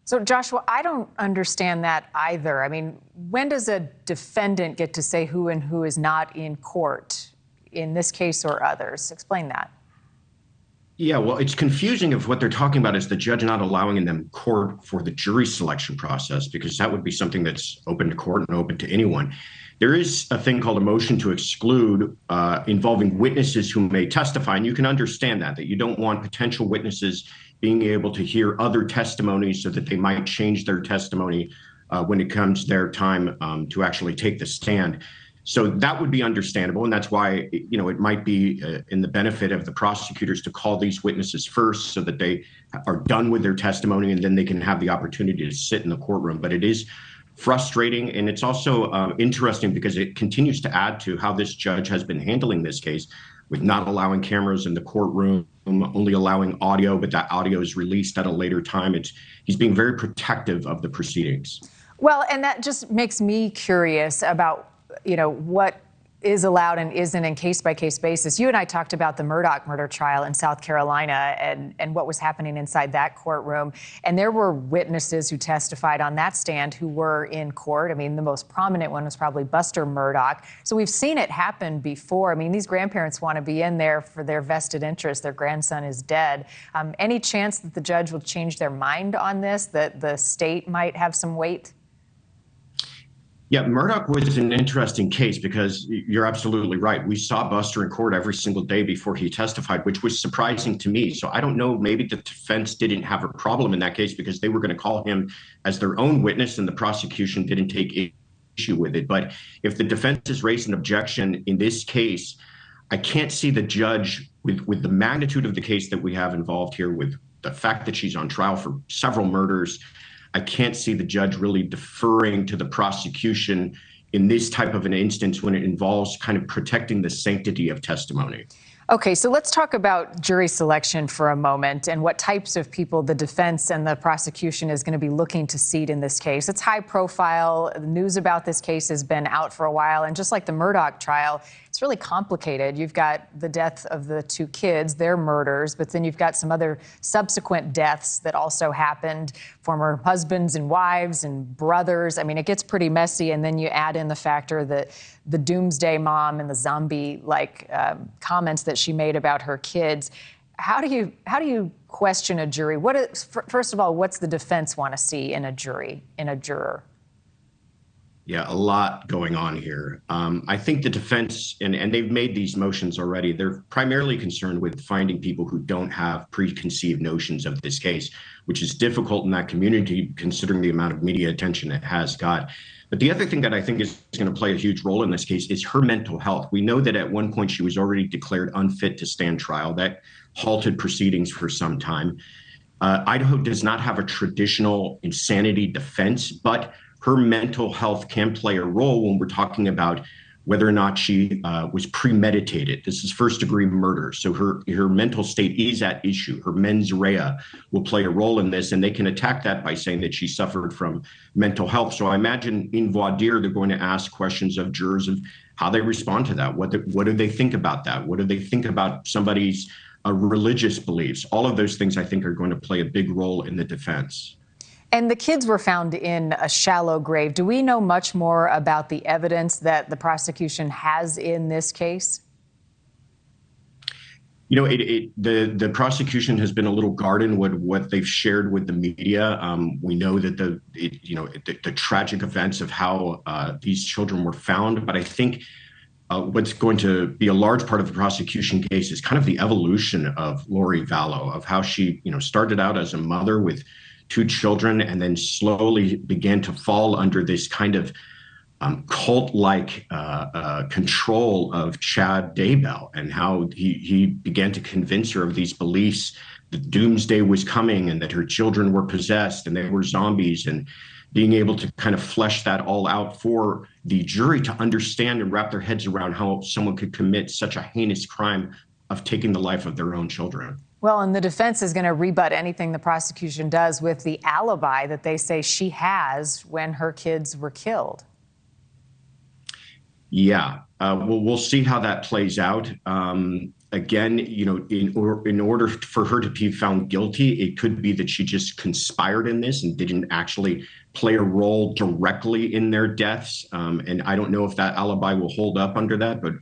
So, Joshua, I don't understand that either. I mean, when does a defendant get to say who and who is not in court, in this case or others? Explain that. Yeah, well, it's confusing if what they're talking about is the judge not allowing them court for the jury selection process, because that would be something that's open to court and open to anyone. There is a thing called a motion to exclude involving witnesses who may testify, and you can understand that you don't want potential witnesses being able to hear other testimonies so that they might change their testimony when it comes their time to actually take the stand. So that would be understandable, and that's why, it might be in the benefit of the prosecutors to call these witnesses first so that they are done with their testimony and then they can have the opportunity to sit in the courtroom. But it is frustrating, and it's also interesting because it continues to add to how this judge has been handling this case, with not allowing cameras in the courtroom, only allowing audio, but that audio is released at a later time. He's being very protective of the proceedings. Well, and that just makes me curious about what is allowed and isn't in case-by-case basis. You and I talked about the Murdoch murder trial in South Carolina and what was happening inside that courtroom. And there were witnesses who testified on that stand who were in court. I mean, the most prominent one was probably Buster Murdoch. So we've seen it happen before. I mean, these grandparents want to be in there for their vested interest. Their grandson is dead. Any chance that the judge will change their mind on this, that the state might have some weight? Yeah, Murdoch was an interesting case because you're absolutely right. We saw Buster in court every single day before he testified, which was surprising to me. So I don't know, maybe the defense didn't have a problem in that case because they were going to call him as their own witness and the prosecution didn't take issue with it. But if the defense has raised an objection in this case, I can't see the judge, with the magnitude of the case that we have involved here, with the fact that she's on trial for several murders, I can't see the judge really deferring to the prosecution in this type of an instance when it involves kind of protecting the sanctity of testimony. Okay, so let's talk about jury selection for a moment and what types of people the defense and the prosecution is going to be looking to seat in this case. It's high profile. The news about this case has been out for a while. And just like the Murdoch trial, it's really complicated. You've got the death of the two kids, their murders, but then you've got some other subsequent deaths that also happened, former husbands and wives and brothers. I mean, it gets pretty messy. And then you add in the factor that the doomsday mom and the zombie-like comments that she made about her kids. How do you question a jury? First of all, what's the defense want to see in a juror? Yeah, a lot going on here. I think the defense, and they've made these motions already, they're primarily concerned with finding people who don't have preconceived notions of this case, which is difficult in that community considering the amount of media attention it has got. But the other thing that I think is going to play a huge role in this case is her mental health. We know that at one point she was already declared unfit to stand trial. That halted proceedings for some time. Idaho does not have a traditional insanity defense, but her mental health can play a role when we're talking about whether or not she was premeditated. This is first-degree murder, so her mental state is at issue. Her mens rea will play a role in this, and they can attack that by saying that she suffered from mental health. So I imagine in voir dire, they're going to ask questions of jurors of how they respond to that. What do they think about that? What do they think about somebody's religious beliefs? All of those things, I think, are going to play a big role in the defense. And the kids were found in a shallow grave. Do we know much more about the evidence that the prosecution has in this case? You know, the prosecution has been a little guarded with what they've shared with the media. We know that the tragic events of how these children were found, but I think what's going to be a large part of the prosecution case is kind of the evolution of Lori Vallow, of how she, started out as a mother with two children and then slowly began to fall under this kind of cult-like control of Chad Daybell, and how he began to convince her of these beliefs that doomsday was coming and that her children were possessed and they were zombies, and being able to kind of flesh that all out for the jury to understand and wrap their heads around how someone could commit such a heinous crime of taking the life of their own children. Well, and the defense is going to rebut anything the prosecution does with the alibi that they say she has when her kids were killed. Yeah, we'll see how that plays out. again, in order for her to be found guilty, it could be that she just conspired in this and didn't actually play a role directly in their deaths. And I don't know if that alibi will hold up under that, but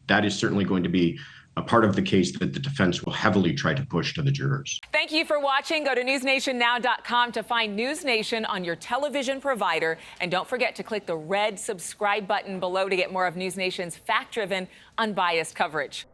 that is certainly going to be a part of the case that the defense will heavily try to push to the jurors. Thank you for watching. Go to newsnationnow.com to find NewsNation on your television provider. And don't forget to click the red subscribe button below to get more of NewsNation's fact-driven, unbiased coverage.